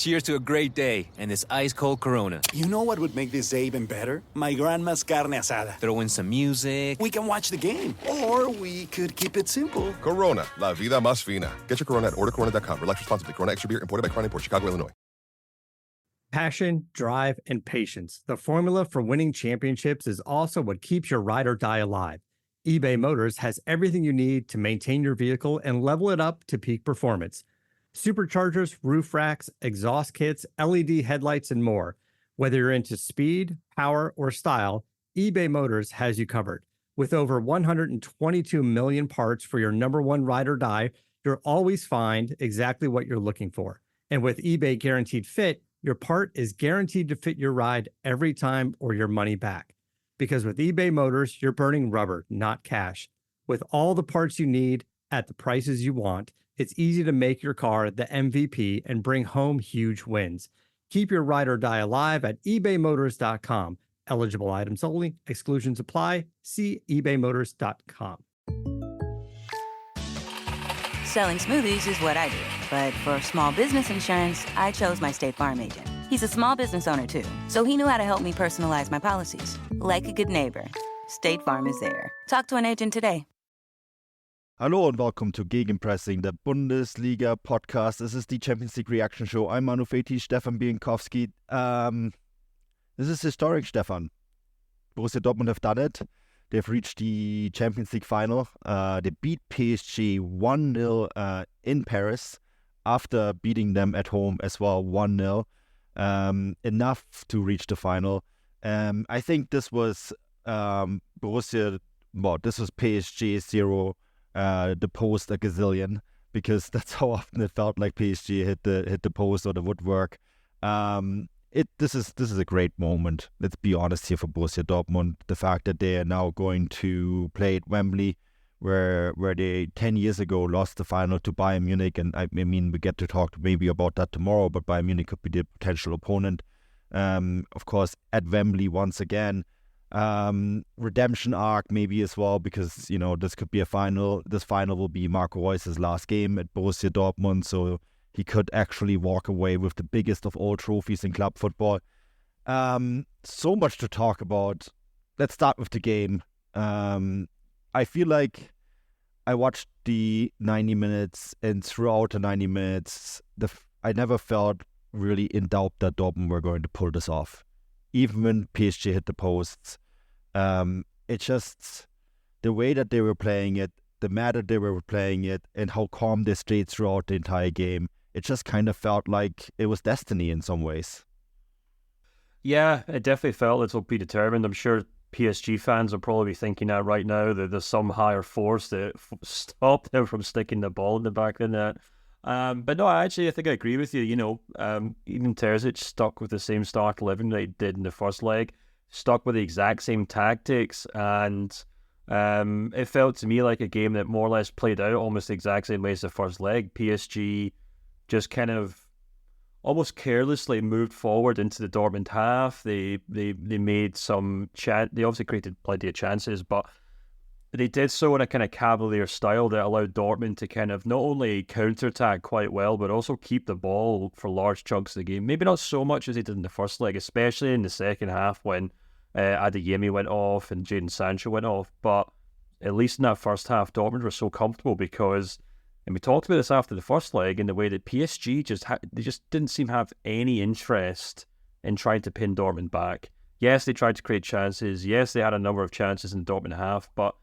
Cheers to a great day and this ice-cold Corona. You know what would make this day even better? My grandma's carne asada. Throw in some music. We can watch the game. Or we could keep it simple. Corona, la vida más fina. Get your Corona at ordercorona.com. Relax responsibly. Corona Extra Beer, imported by Crown Imports, Chicago, Illinois. Passion, drive, and patience. The formula for winning championships is also what keeps your ride or die alive. eBay Motors has everything you need to maintain your vehicle and level it up to peak performance. Superchargers, roof racks, exhaust kits, LED headlights, and more. Whether you're into speed, power, or style, eBay Motors has you covered. With over 122 million parts for your number one ride or die, you'll always find exactly what you're looking for. And with eBay Guaranteed Fit, your part is guaranteed to fit your ride every time or your money back. Because with eBay Motors, you're burning rubber, not cash. With all the parts you need at the prices you want, it's easy to make your car the MVP and bring home huge wins. Keep your ride or die alive at ebaymotors.com. Eligible items only. Exclusions apply. See ebaymotors.com. Selling smoothies is what I do. But for small business insurance, I chose my State Farm agent. He's a small business owner too, so he knew how to help me personalize my policies. Like a good neighbor, State Farm is there. Talk to an agent today. Hallo und welcome to Gegenpressing, der Bundesliga-Podcast. Es ist die Champions League Reaction Show. I'm Manu and Stefan Bienkowski. This is historic, Stefan. Borussia Dortmund have done it. They've reached the Champions League final. They beat PSG 1-0 in Paris after beating them at home as well 1-0. Enough to reach the final. I think this was PSG 0. The post a gazillion, because that's how often it felt like PSG hit the post or the woodwork. This is a great moment. Let's be honest here for Borussia Dortmund. The fact that they are now going to play at Wembley, where they 10 years ago lost the final to Bayern Munich, and I mean we get to talk maybe about that tomorrow, but Bayern Munich could be the potential opponent. Of course, at Wembley once again. Redemption arc maybe as well, because this could be a final. This final will be Marco Reus's last game at Borussia Dortmund, so he could actually walk away with the biggest of all trophies in club football. So much to talk about. Let's start with the game. I feel like I watched the 90 minutes, and throughout the 90 minutes I never felt really in doubt that Dortmund were going to pull this off. Even when PSG hit the posts, it's just the way that they were playing it, the manner they were playing it, and how calm they stayed throughout the entire game. It just kind of felt like it was destiny in some ways. Yeah, it definitely felt it'll be determined. I'm sure PSG fans will probably be thinking that right now, that there's some higher force that stopped them from sticking the ball in the back of the net. But no, I think I agree with you. Edin Terzic stuck with the same start 11 that he did in the first leg, stuck with the exact same tactics, and it felt to me like a game that more or less played out almost the exact same way as the first leg. PSG just kind of almost carelessly moved forward into the Dortmund half. They made some they obviously created plenty of chances, but they did so in a kind of cavalier style that allowed Dortmund to kind of not only counterattack quite well, but also keep the ball for large chunks of the game. Maybe not so much as they did in the first leg, especially in the second half when Adeyemi went off and Jadon Sancho went off. But at least in that first half, Dortmund were so comfortable because, and we talked about this after the first leg, in the way that PSG they just didn't seem to have any interest in trying to pin Dortmund back. Yes, they tried to create chances. Yes, they had a number of chances in the Dortmund half, but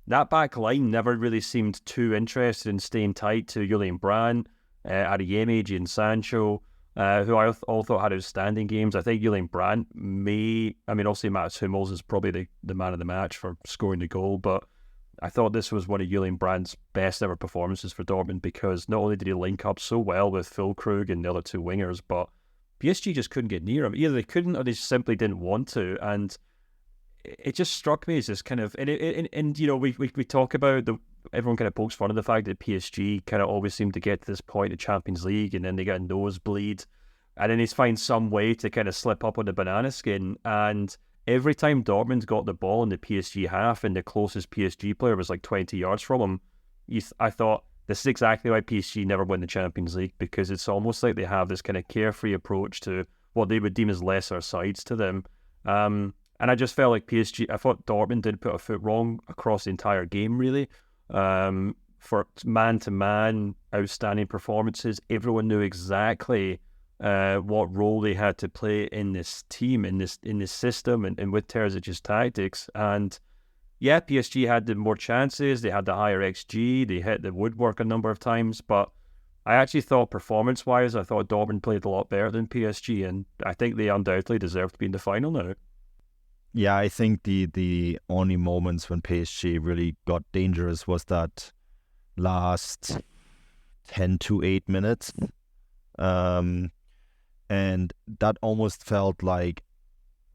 that back line never really seemed too interested in staying tight to Julian Brandt, Adeyemi, Jadon Sancho, who I all thought had outstanding games. I think Julian Brandt obviously Mats Hummels is probably the man of the match for scoring the goal, but I thought this was one of Julian Brandt's best ever performances for Dortmund, because not only did he link up so well with Füllkrug and the other two wingers, but PSG just couldn't get near him. Either they couldn't or they simply didn't want to, and it just struck me as this kind of, we talk about everyone kind of pokes fun of the fact that PSG kind of always seem to get to this point of Champions League and then they get a nosebleed and then they find some way to kind of slip up on the banana skin. And every time Dortmund got the ball in the PSG half and the closest PSG player was like 20 yards from him, I thought, this is exactly why PSG never win the Champions League, because it's almost like they have this kind of carefree approach to what they would deem as lesser sides to them. And I just felt like PSG, I thought Dortmund did put a foot wrong across the entire game, really. For man-to-man outstanding performances, everyone knew exactly what role they had to play in this team, in this system, and with Terzic's tactics. And yeah, PSG had the more chances, they had the higher XG, they hit the woodwork a number of times, but I actually thought performance-wise, I thought Dortmund played a lot better than PSG, and I think they undoubtedly deserve to be in the final now. Yeah, I think the only moments when PSG really got dangerous was that last 10 to 8 minutes. And that almost felt like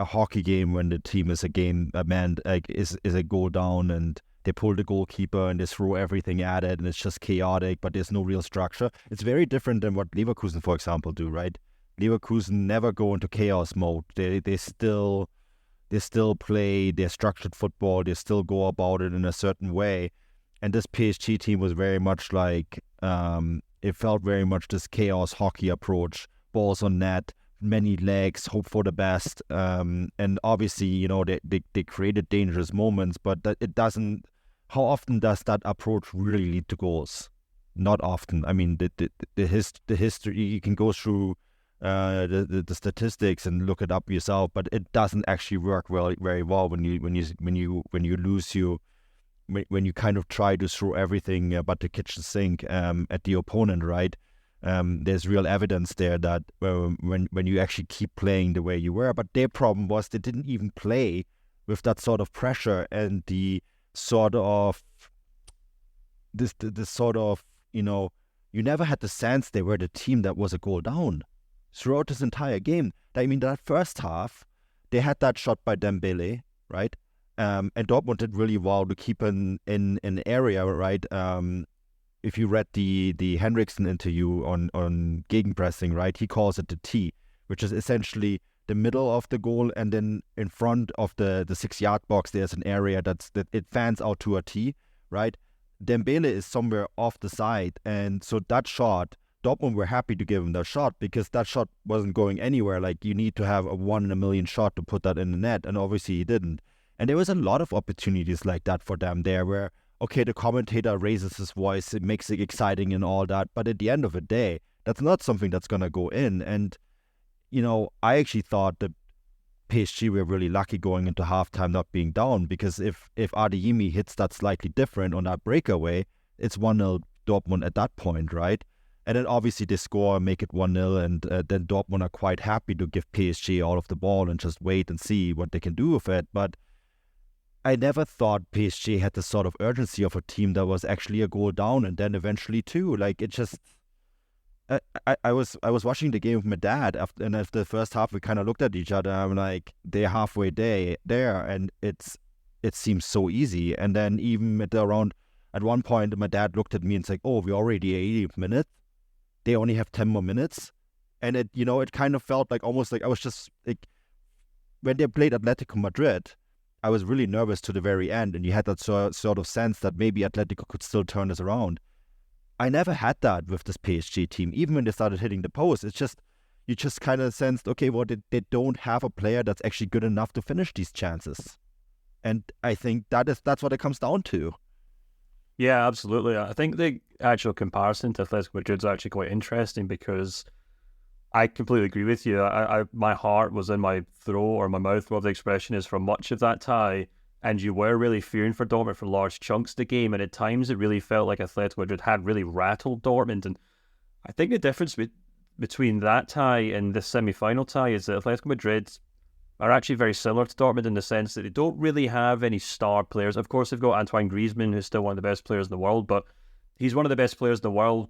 a hockey game when the team is is a goal down and they pull the goalkeeper and they throw everything at it and it's just chaotic, but there's no real structure. It's very different than what Leverkusen, for example, do, right? Leverkusen never go into chaos mode. They still play their structured football. They still go about it in a certain way. And this PSG team was very much like, it felt very much this chaos hockey approach. Balls on net, many legs, hope for the best. And obviously, they created dangerous moments, but that it doesn't. How often does that approach really lead to goals? Not often. I mean, the history, you can go through the statistics and look it up yourself, but it doesn't actually work very well when you kind of try to throw everything but the kitchen sink at the opponent, right? There's real evidence there that when you actually keep playing the way you were, but their problem was they didn't even play with that sort of pressure and the sort of this sort of, you never had the sense they were the team that was a goal down throughout this entire game. I mean, that first half, they had that shot by Dembele, right? And Dortmund did really well to keep an area, right? If you read the Henriksen interview on gegenpressing, right, he calls it the T, which is essentially the middle of the goal, and then in front of the 6-yard box, there's an area that it fans out to a T, right? Dembele is somewhere off the side, and so that shot, Dortmund were happy to give him that shot because that shot wasn't going anywhere. Like, you need to have a 1 in a million shot to put that in the net, and obviously he didn't. And there was a lot of opportunities like that for them there where, okay, the commentator raises his voice, it makes it exciting and all that, but at the end of the day, that's not something that's going to go in. And, I actually thought that PSG were really lucky going into halftime not being down, because if Adeyemi hits that slightly different on that breakaway, it's 1-0 Dortmund at that point, right? And then obviously they score and make it 1-0, and then Dortmund are quite happy to give PSG all of the ball and just wait and see what they can do with it. But I never thought PSG had the sort of urgency of a team that was actually a goal down and then eventually two. Like, it just, I was watching the game with my dad after the first half. We kind of looked at each other. I'm like, they're halfway there, and it seems so easy. And then even at one point, my dad looked at me and said, "Oh, we're already 80th minute. They only have 10 more minutes," and it kind of felt like almost like I was just like, when they played Atletico Madrid, I was really nervous to the very end, and you had that sort of sense that maybe Atletico could still turn this around. I never had that with this PSG team. Even when they started hitting the post, you just kind of sensed, okay, well, they don't have a player that's actually good enough to finish these chances. And I think that's what it comes down to. Yeah, absolutely. I think the actual comparison to Atletico Madrid is actually quite interesting, because I completely agree with you. My heart was in my throat, or my mouth, whatever the expression is, for much of that tie. And you were really fearing for Dortmund for large chunks of the game. And at times it really felt like Atletico Madrid had really rattled Dortmund. And I think the difference between that tie and the semi-final tie is that Atletico Madrid are actually very similar to Dortmund in the sense that they don't really have any star players. Of course, they've got Antoine Griezmann, who's still one of the best players in the world, but he's one of the best players in the world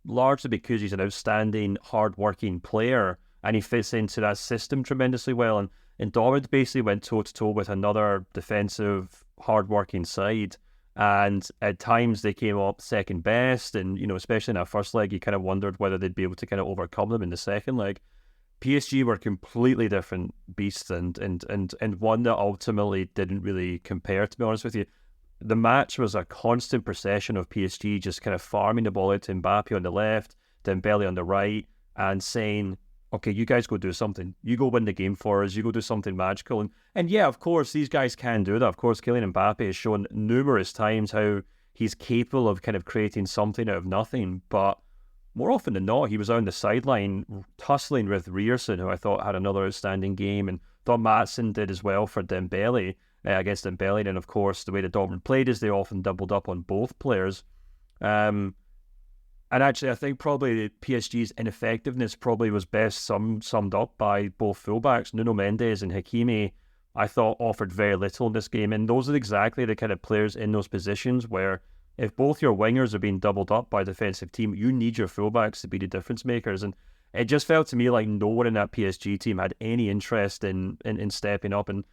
largely because he's an outstanding, hard-working player, and he fits into that system tremendously well. And Dortmund basically went toe-to-toe with another defensive, hard-working side, and at times they came up second best, and, especially in that first leg, you kind of wondered whether they'd be able to kind of overcome them in the second leg. PSG were completely different beasts, and one that ultimately didn't really compare, to be honest with you. the match was a constant procession of PSG just kind of farming the ball out to Mbappe on the left, Dembele on the right, and saying, okay, you guys go do something. You go win the game for us. You go do something magical. And yeah, of course, these guys can do that. Of course, Kylian Mbappe has shown numerous times how he's capable of kind of creating something out of nothing. But more often than not, he was on the sideline tussling with Ryerson, who I thought had another outstanding game, and thought Maatsen did as well for Dembele, against Dembele. And of course, the way that Dortmund played is they often doubled up on both players. And actually, I think probably PSG's ineffectiveness probably was best summed up by both fullbacks, Nuno Mendes and Hakimi. I thought offered very little in this game. And those are exactly the kind of players in those positions where if both your wingers are being doubled up by a defensive team, you need your fullbacks to be the difference makers. And it just felt to me like no one in that PSG team had any interest in stepping up. And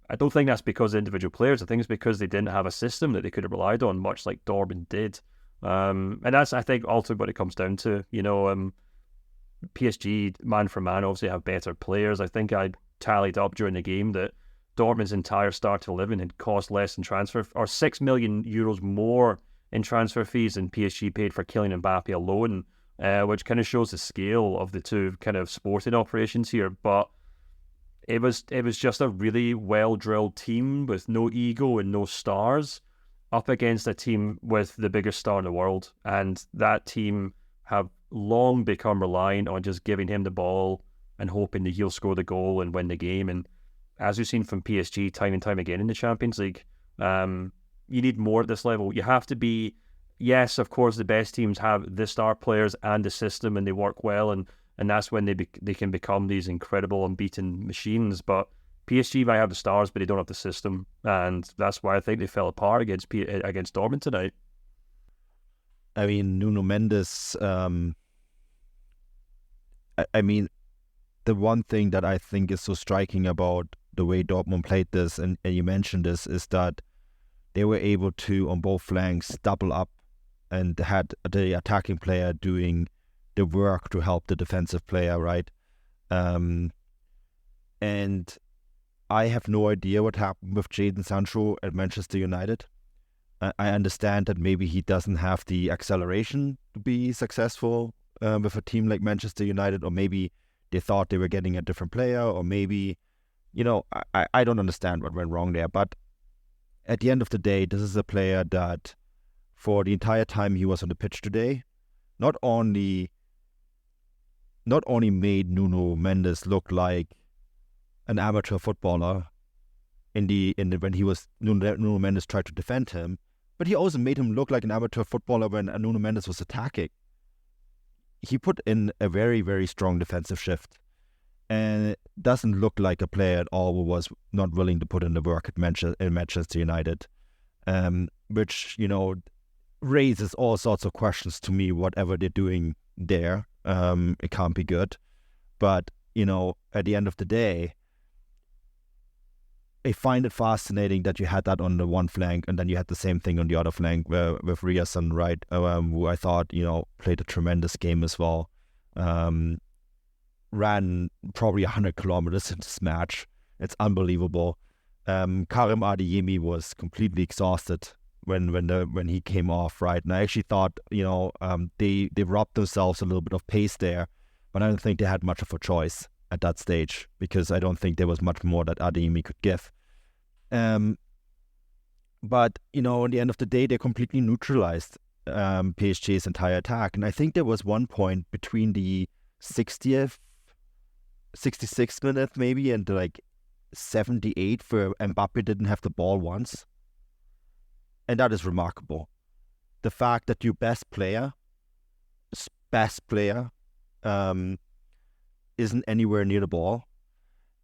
I don't think that's because of individual players. I think it's because they didn't have a system that they could have relied on, much like Dortmund did. And that's, I think, ultimately what it comes down to. PSG, man for man, obviously have better players. I think I tallied up during the game that Dortmund's entire start to 11 had cost less in transfer, or €6 million more in transfer fees than PSG paid for Kylian Mbappe alone, which kind of shows the scale of the two kind of sporting operations here. But it was just a really well-drilled team with no ego and no stars up against a team with the biggest star in the world. And that team have long become reliant on just giving him the ball and hoping that he'll score the goal and win the game. And as we've seen from PSG time and time again in the Champions League, you need more at this level. You have to be, yes, of course, the best teams have the star players and the system and they work well, and that's when they can become these incredible unbeaten machines. But PSG might have the stars, but they don't have the system, and that's why I think they fell apart against Dortmund tonight. I mean, Nuno Mendes, I mean, the one thing that I think is so striking about the way Dortmund played this, and you mentioned this, is that they were able to, on both flanks, double up and had the attacking player doing the work to help the defensive player, right? And I have no idea what happened with Jadon Sancho at Manchester United. I understand that maybe he doesn't have the acceleration to be successful with a team like Manchester United, or maybe they thought they were getting a different player, or maybe, I don't understand what went wrong there. But at the end of the day, this is a player that for the entire time he was on the pitch today, not only made Nuno Mendes look like an amateur footballer when Nuno Mendes tried to defend him, but he also made him look like an amateur footballer when Nuno Mendes was attacking. He put in a very, very strong defensive shift, and it doesn't look like a player at all who was not willing to put in the work at Manchester United, which, raises all sorts of questions to me, whatever they're doing there. It can't be good. But, at the end of the day, I find it fascinating that you had that on the one flank, and then you had the same thing on the other flank with Ryerson, right? Who I thought, played a tremendous game as well. Ran probably 100 kilometers in this match. It's unbelievable. Karim Adeyemi was completely exhausted when he came off, right? And I actually thought, they robbed themselves a little bit of pace there, but I don't think they had much of a choice at that stage, because I don't think there was much more that Adeyemi could give. But, at the end of the day, they completely neutralized PSG's entire attack. And I think there was one point between the 60th, 66th minute maybe, and 78th where Mbappe didn't have the ball once. And that is remarkable. The fact that your best player isn't anywhere near the ball.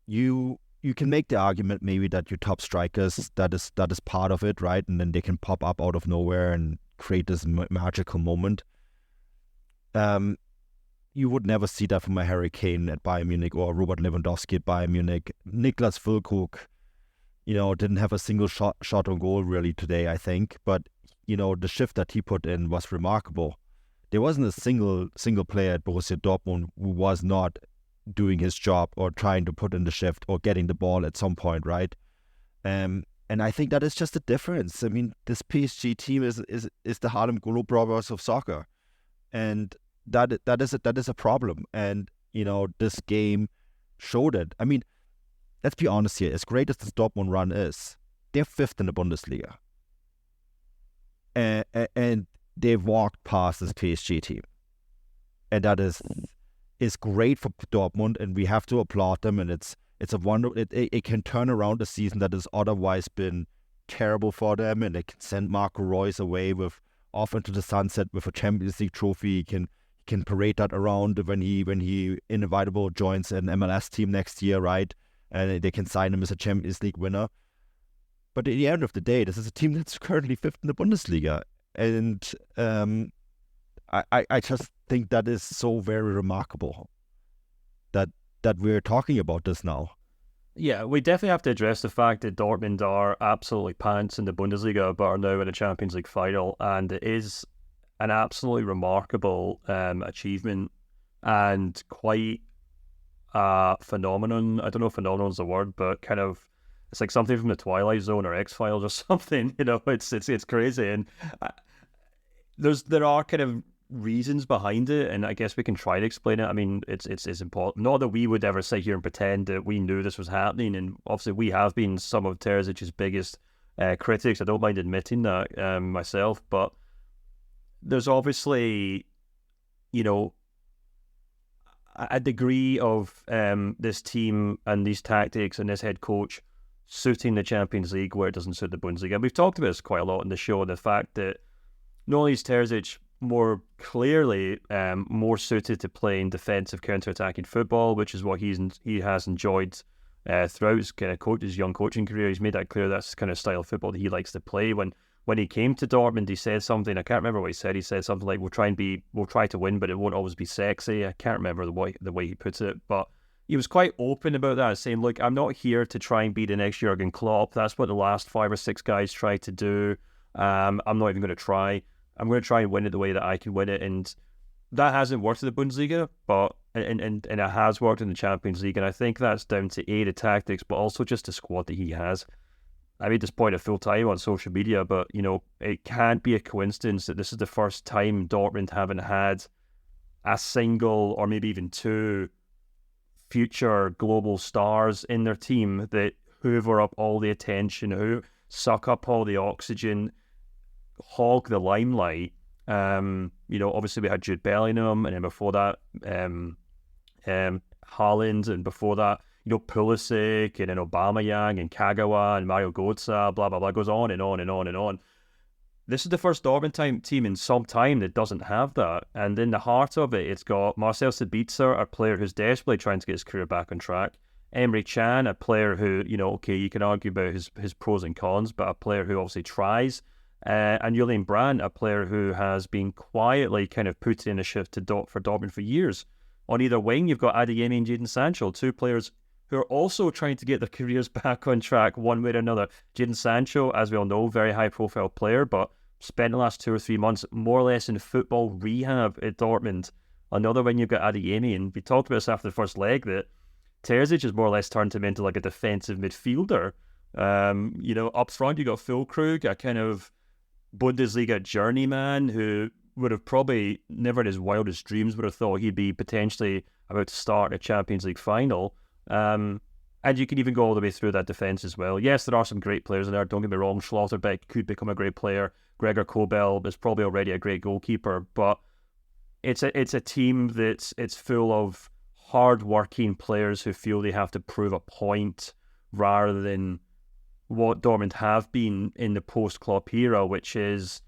You can make the argument maybe that your top strikers, that is part of it, right? And then they can pop up out of nowhere and create this magical moment. You would never see that from a Harry Kane at Bayern Munich or Robert Lewandowski at Bayern Munich. Niklas Füllkrug, didn't have a single shot on goal really today, I think. But, the shift that he put in was remarkable. There wasn't a single player at Borussia Dortmund who was not doing his job or trying to put in the shift or getting the ball at some point, right? And And I think that is just the difference. I mean, this PSG team is the Harlem Globetrotters of soccer, and that is a problem. And this game showed it. I mean, let's be honest here. As great as this Dortmund run is, they're 5th in the Bundesliga, and they've walked past this PSG team, and that is great for Dortmund, and we have to applaud them. And it's a wonder. It can turn around a season that has otherwise been terrible for them, and it can send Marco Reus away off into the sunset with a Champions League trophy. He can parade that around when he inevitable joins an MLS team next year, right? And they can sign him as a Champions League winner. But at the end of the day, this is a team that's currently 5th in the Bundesliga, and I just think that is so very remarkable that we're talking about this now. Yeah, we definitely have to address the fact that Dortmund are absolutely pants in the Bundesliga, but are now in a Champions League final, and it is an absolutely remarkable achievement and quite a phenomenon. I don't know if phenomenon is the word, but kind of it's like something from the Twilight Zone or X-Files or something. It's crazy, and there are kind of reasons behind it, and I guess we can try to explain it. I mean, it's important. Not that we would ever sit here and pretend that we knew this was happening, and obviously we have been some of Terzic's biggest critics. I don't mind admitting that myself, but there's obviously, a degree of this team and these tactics and this head coach suiting the Champions League where it doesn't suit the Bundesliga. We've talked about this quite a lot in the show, the fact that not only is Terzic more clearly more suited to playing defensive counter-attacking football, which is what he has enjoyed throughout his kind of his young coaching career. He's made that clear. That's the kind of style of football that he likes to play. When he came to Dortmund, he said something, I can't remember what he said. He said something like, we'll try to win, but it won't always be sexy. I can't remember the way he puts it, but he was quite open about that, saying, look, I'm not here to try and be the next Jurgen Klopp. That's what the last 5 or 6 guys tried to do. I'm not even going to try. I'm going to try and win it the way that I can win it, and that hasn't worked in the Bundesliga, but and it has worked in the Champions League, and I think that's down to the tactics, but also just the squad that he has. I made this point a full time on social media, but it can't be a coincidence that this is the first time Dortmund haven't had a single or maybe even 2 future global stars in their team that hoover up all the attention, who suck up all the oxygen, hog the limelight. Obviously we had Jude Bellingham, and then before that Haaland, and before that Pulisic, and then Aubameyang and Kagawa and Mario Götze, blah blah blah, goes on and on and on and on. This is the first Dortmund team in some time that doesn't have that, and in the heart of it, it's got Marcel Sabitzer, a player who's desperately trying to get his career back on track. Emre Can, a player who, you can argue about his pros and cons, but a player who obviously tries. And Julian Brandt, a player who has been quietly kind of put in a shift for Dortmund for years. On either wing, you've got Adeyemi and Jadon Sancho, 2 players who are also trying to get their careers back on track one way or another. Jadon Sancho, as we all know, very high-profile player, but spent the last 2 or 3 months more or less in football rehab at Dortmund. Another wing, you've got Adeyemi, and we talked about this after the first leg, that Terzic has more or less turned him into like a defensive midfielder. Up front, you got Füllkrug, a kind of Bundesliga journeyman who would have probably never in his wildest dreams would have thought he'd be potentially about to start a Champions League final. And you can even go all the way through that defence as well. Yes, there are some great players in there, don't get me wrong. Schlotterbeck could become a great player. Gregor Kobel is probably already a great goalkeeper, but it's a team it's full of hard-working players who feel they have to prove a point rather than what Dortmund have been in the post-Klopp era, which is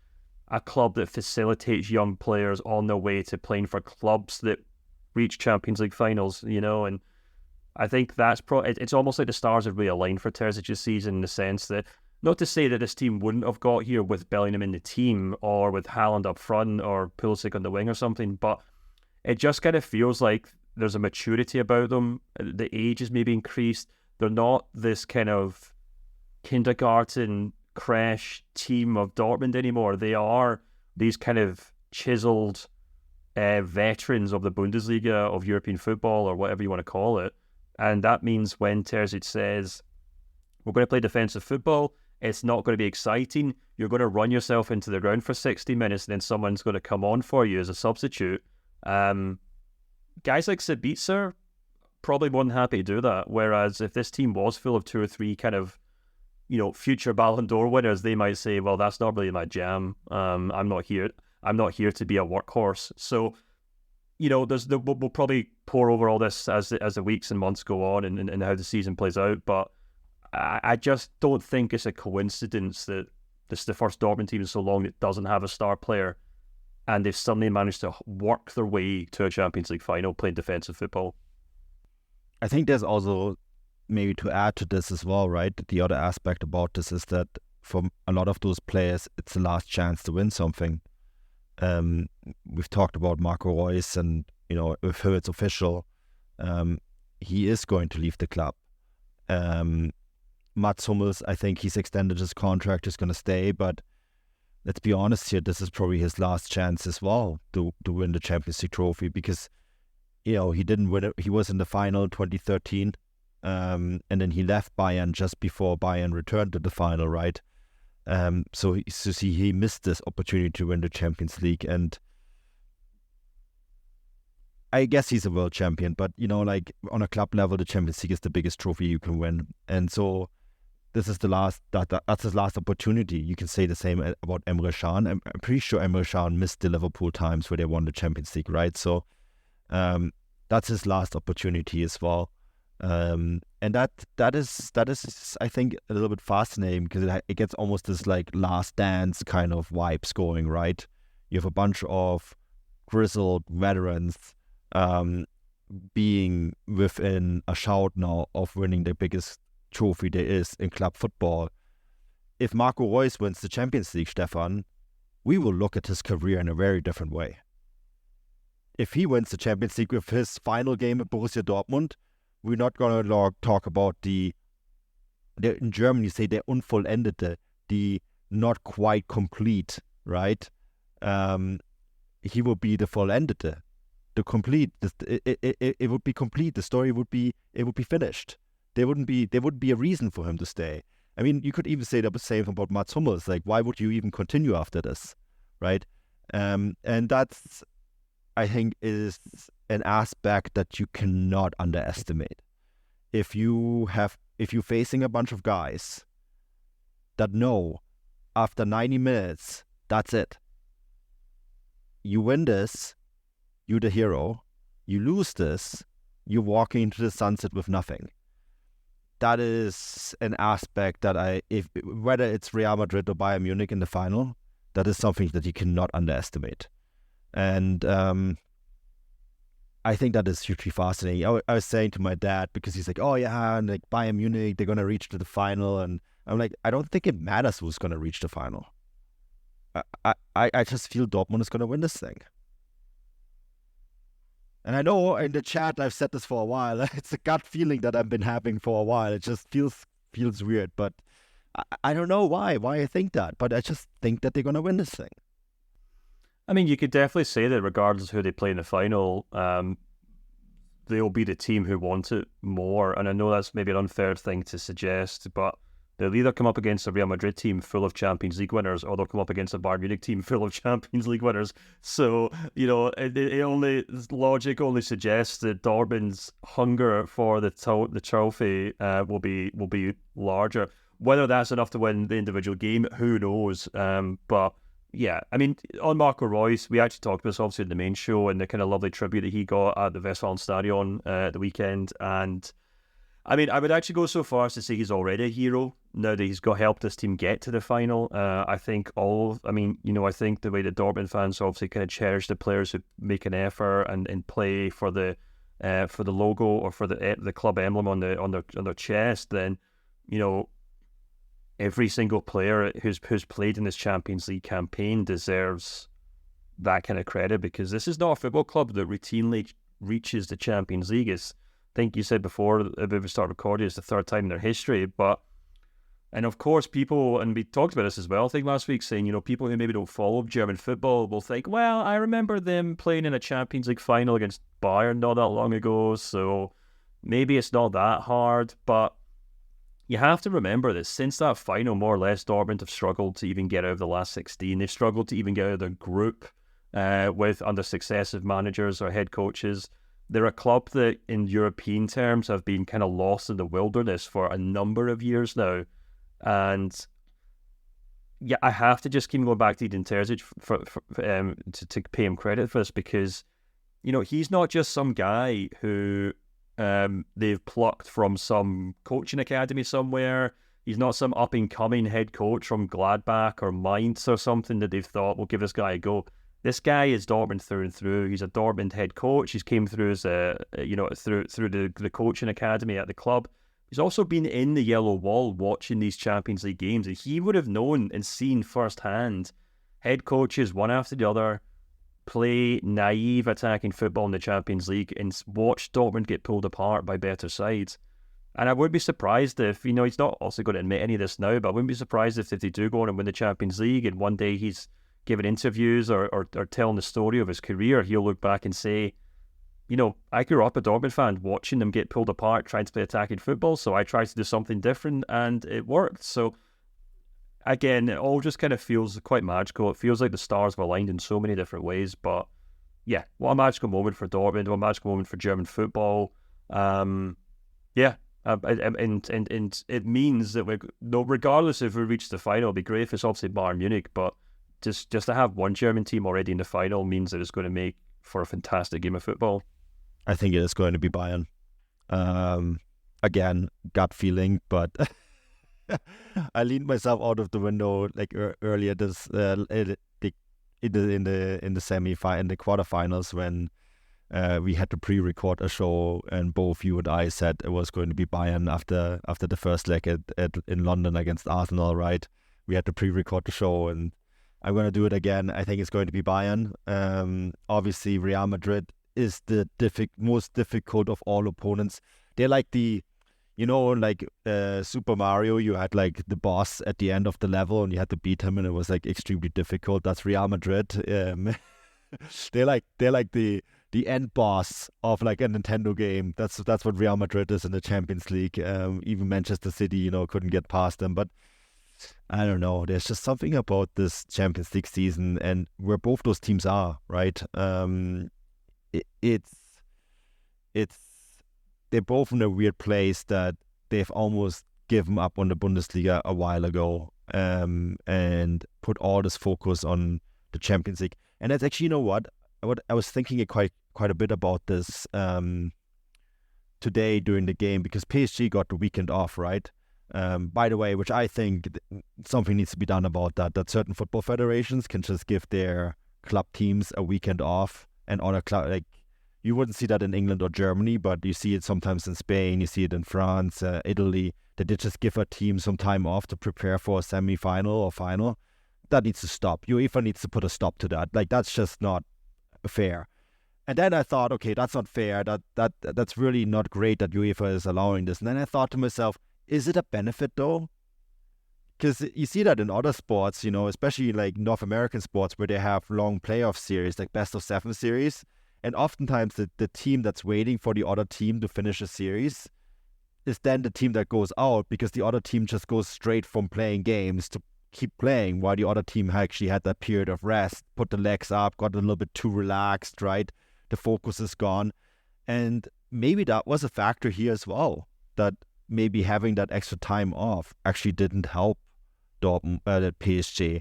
a club that facilitates young players on their way to playing for clubs that reach Champions League finals, and I think that's it's almost like the stars have realigned for Terzic this season, in the sense that, not to say that this team wouldn't have got here with Bellingham in the team or with Haaland up front or Pulisic on the wing or something, but it just kind of feels like there's a maturity about them. The age is maybe increased. They're not this kind of kindergarten crash team of Dortmund anymore. They are these kind of chiseled veterans of the Bundesliga, of European football, or whatever you want to call it. And that means when Terzic says, we're going to play defensive football, It's not going to be exciting. You're going to run yourself into the ground for 60 minutes, and then someone's going to come on for you as a substitute. Guys like Sabitzer probably more than happy to do that. Whereas if this team was full of 2 or 3 kind of, future Ballon d'Or winners, they might say, well, that's not really my jam. I'm not here to be a workhorse. So, we'll probably pour over all this as the weeks and months go on and how the season plays out. But I just don't think it's a coincidence that this is the first Dortmund team in so long that doesn't have a star player, and they've suddenly managed to work their way to a Champions League final playing defensive football. I think there's also, maybe to add to this as well, right? The other aspect about this is that for a lot of those players, it's the last chance to win something. We've talked about Marco Reus, and with him it's official. He is going to leave the club. Mats Hummels, I think he's extended his contract, is going to stay, but let's be honest here, this is probably his last chance as well to win the Champions League trophy, because he didn't win it. He was in the final 2013, and then he left Bayern just before Bayern returned to the final, right? So he missed this opportunity to win the Champions League, and I guess he's a world champion, but like on a club level, the Champions League is the biggest trophy you can win, and so this is the last. That's his last opportunity. You can say the same about Emre Can. I'm pretty sure Emre Can missed the Liverpool times where they won the Champions League, right? So that's his last opportunity as well. And that is I think a little bit fascinating, because it gets almost this like Last Dance kind of vibes going, right? You have a bunch of grizzled veterans being within a shout now of winning the biggest trophy there is in club football. If Marco Reus wins the Champions League, Stefan, we will look at his career in a very different way. If he wins the Champions League with his final game at Borussia Dortmund, we're not going to talk about the in German you say der Unvollendete, the not quite complete, right? He will be the Vollendete, the complete. It would be complete. The story would be finished. There wouldn't be a reason for him to stay. I mean, you could even say the same about Mats Hummels. Like, why would you even continue after this, right? And that's, I think, is an aspect that you cannot underestimate. If you're facing a bunch of guys that know after 90 minutes, that's it. You win this, you're the hero. You lose this, you're walking into the sunset with nothing. That is an aspect that whether it's Real Madrid or Bayern Munich in the final, that is something that you cannot underestimate. And I think that is hugely fascinating. I was saying to my dad, because he's like, oh yeah, and like Bayern Munich, they're going to reach to the final. And I'm like, I don't think it matters who's going to reach the final. I just feel Dortmund is going to win this thing. And I know in the chat I've said this for a while. It's a gut feeling that I've been having for a while. It just feels weird, but I don't know why I think that. But I just think that they're going to win this thing. I mean, you could definitely say that regardless of who they play in the final, they'll be the team who want it more. And I know that's maybe an unfair thing to suggest, but they'll either come up against a Real Madrid team full of Champions League winners, or they'll come up against a Bayern Munich team full of Champions League winners. So, logic only suggests that Dortmund's hunger for the trophy will be larger. Whether that's enough to win the individual game, who knows? But yeah, I mean, on Marco Reus, we actually talked about this obviously in the main show and the kind of lovely tribute that he got at the Westfalenstadion the weekend. And I mean, I would actually go so far as to say he's already a hero now that he's helped this team get to the final. I think I think the way the Dortmund fans obviously kind of cherish the players who make an effort and play for the logo or for the club emblem on their chest, then every single player who's played in this Champions League campaign deserves that kind of credit, because this is not a football club that routinely reaches the Champions League. I think you said before we start recording, it's the third time in their history. And of course, people, and we talked about this as well, I think last week, saying, people who maybe don't follow German football will think, well, I remember them playing in a Champions League final against Bayern not that long ago, so maybe it's not that hard. But you have to remember that since that final, more or less, Dortmund have struggled to even get out of the last 16. They've struggled to even get out of their group with under successive managers or head coaches. They're a club that, in European terms, have been kind of lost in the wilderness for a number of years now. And yeah, I have to just keep going back to Edin Terzic to pay him credit for this, because, you know, he's not just some guy who they've plucked from some coaching academy somewhere. He's not some up-and-coming head coach from Gladbach or Mainz or something that they've thought, we'll give this guy a go. This guy is Dortmund through and through. He's a Dortmund head coach. He's came through as through the coaching academy at the club. He's also been in the yellow wall watching these Champions League games, and he would have known and seen firsthand head coaches one after the other play naive attacking football in the Champions League and watch Dortmund get pulled apart by better sides. And I wouldn't be surprised if, you know, he's not also going to admit any of this now, but I wouldn't be surprised if they do go on and win the Champions League and one day he's giving interviews or telling the story of his career, he'll look back and say, you know, I grew up a Dortmund fan watching them get pulled apart trying to play attacking football, so I tried to do something different and it worked. So again, it all just kind of feels quite magical. It feels like the stars have aligned in so many different ways. But yeah, what a magical moment for Dortmund, what a magical moment for German football. And it means that regardless if we reach the final, it'd be great if it's obviously Bayern Munich, but just to have one German team already in the final means that it's going to make for a fantastic game of football. I think it is going to be Bayern. Again, gut feeling, but I leaned myself out of the window like earlier this in the semi-final, in the quarterfinals, when we had to pre-record a show, and both you and I said it was going to be Bayern after the first leg in London against Arsenal. Right? We had to pre-record the show, and I'm going to do it again. I think it's going to be Bayern. Obviously, Real Madrid is the most difficult of all opponents. They're like Super Mario, you had like the boss at the end of the level and you had to beat him and it was like extremely difficult. That's Real Madrid. They're like the end boss of like a Nintendo game. That's what Real Madrid is in the Champions League. Even Manchester City, couldn't get past them. But I don't know. There's just something about this Champions League season and where both those teams are, right? They're both in a weird place that they've almost given up on the Bundesliga a while ago, and put all this focus on the Champions League. And that's actually, what I was thinking quite a bit about this today during the game, because PSG got the weekend off, right? By the way, which I think something needs to be done about that certain football federations can just give their club teams a weekend off, and other club, like, you wouldn't see that in England or Germany, but you see it sometimes in Spain, you see it in France, Italy, that they just give a team some time off to prepare for a semi-final or final. That needs to stop. UEFA needs to put a stop to that. Like, that's just not fair. And then I thought, okay, that's not fair. That's really not great that UEFA is allowing this. And then I thought to myself, is it a benefit though? Because you see that in other sports, especially like North American sports where they have long playoff series, like best of 7 series. And oftentimes the team that's waiting for the other team to finish a series is then the team that goes out, because the other team just goes straight from playing games to keep playing, while the other team actually had that period of rest, put the legs up, got a little bit too relaxed, right? The focus is gone. And maybe that was a factor here as well, that maybe having that extra time off actually didn't help Dortmund, PSG.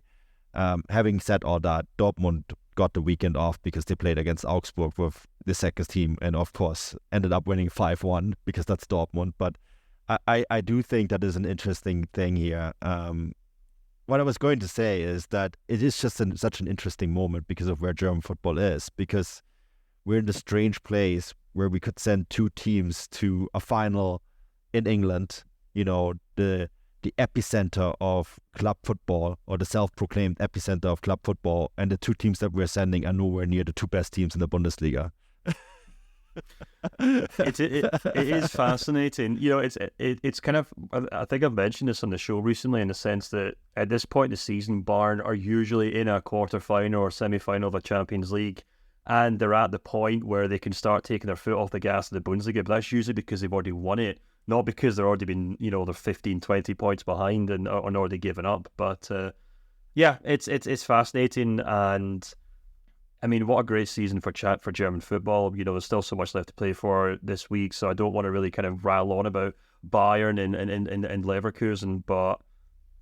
Having said all that, Dortmund got the weekend off because they played against Augsburg with the second team, and of course ended up winning 5-1 because that's Dortmund. But I do think that is an interesting thing here. What I was going to say is that it is just such an interesting moment because of where German football is, because we're in a strange place where we could send two teams to a final in England, the epicenter of club football, or the self-proclaimed epicenter of club football, and the two teams that we're sending are nowhere near the two best teams in the Bundesliga. It is fascinating. It's kind of, I think I've mentioned this on the show recently, in the sense that at this point in the season, Bayern are usually in a quarter-final or semi-final of a Champions League, and they're at the point where they can start taking their foot off the gas of the Bundesliga, but that's usually because they've already won it. not because they're already been, they're 15, 20 points behind and already given up. But yeah, it's fascinating. And I mean, what a great season for German football. There's still so much left to play for this week, so I don't want to really kind of rattle on about Bayern and Leverkusen. But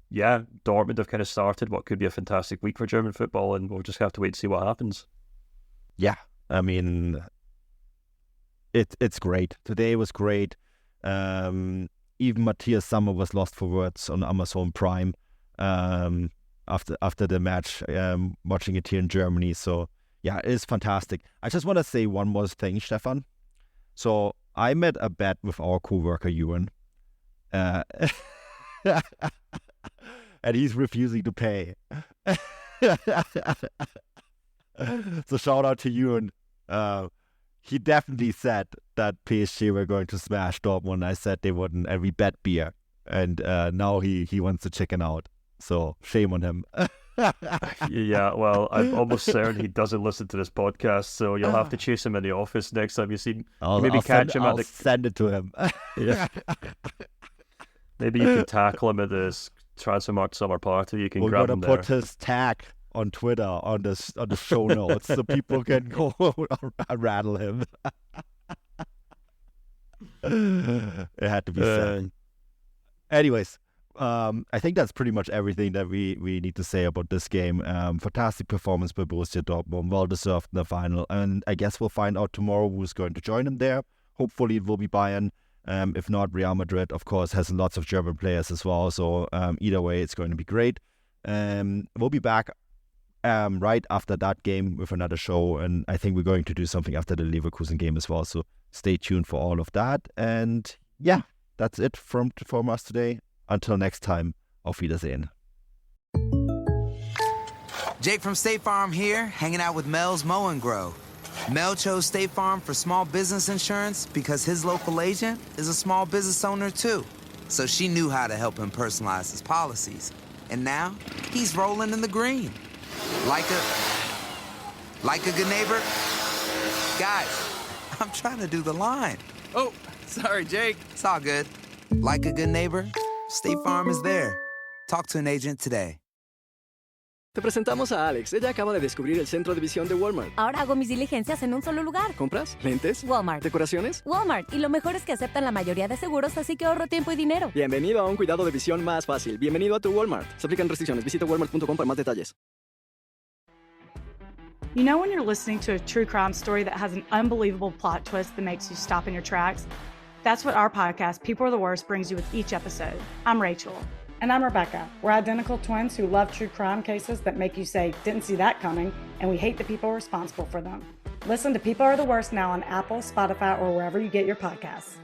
yeah, Dortmund have kind of started what could be a fantastic week for German football, and we'll just have to wait and see what happens. Yeah, I mean, it's great. Today was great. Even Matthias Sammer was lost for words on Amazon Prime after the match, watching it here in Germany. So yeah, it is fantastic. I just want to say one more thing, Stefan. So I made a bet with our co-worker Ewan, and he's refusing to pay. So shout out to Ewan. He definitely said that PSG were going to smash Dortmund. I said they wouldn't, and we bet beer. And now he wants to chicken out. So shame on him. Yeah, well, I'm almost certain he doesn't listen to this podcast, so you'll have to chase him in the office next time you see him. I'll send it to him. Yeah. Maybe you can tackle him at this Transfermarkt summer party. You can grab him there. We're going to put his tag on Twitter on the show notes so people can go rattle him. It had to be said. Anyways, I think that's pretty much everything that we need to say about this game. Fantastic performance by Borussia Dortmund, well deserved in the final, and I guess we'll find out tomorrow who's going to join them there. Hopefully it will be Bayern. If not, Real Madrid, of course, has lots of German players as well. So either way, it's going to be great. We'll be back right after that game with another show, and I think we're going to do something after the Leverkusen game as well. So stay tuned for all of that. And yeah, that's it from us today. Until next time, auf Wiedersehen. Jake from State Farm here, hanging out with Mel's Mow and Grow. Mel chose State Farm for small business insurance because his local agent is a small business owner too. So she knew how to help him personalize his policies. And now, he's rolling in the green. Like a good neighbor? Guys, I'm trying to do the line. Oh, sorry, Jake. It's all good. Like a good neighbor, State Farm is there. Talk to an agent today. Te presentamos a Alex. Ella acaba de descubrir el centro de visión de Walmart. Ahora hago mis diligencias en un solo lugar. ¿Compras? ¿Lentes? Walmart. ¿Decoraciones? Walmart. Y lo mejor es que aceptan la mayoría de seguros, así que ahorro tiempo y dinero. Bienvenido a un cuidado de visión más fácil. Bienvenido a tu Walmart. Se aplican restricciones. Visita walmart.com para más detalles. You know when you're listening to a true crime story that has an unbelievable plot twist that makes you stop in your tracks? That's what our podcast, People Are the Worst, brings you with each episode. I'm Rachel. And I'm Rebecca. We're identical twins who love true crime cases that make you say, didn't see that coming, and we hate the people responsible for them. Listen to People Are the Worst now on Apple, Spotify, or wherever you get your podcasts.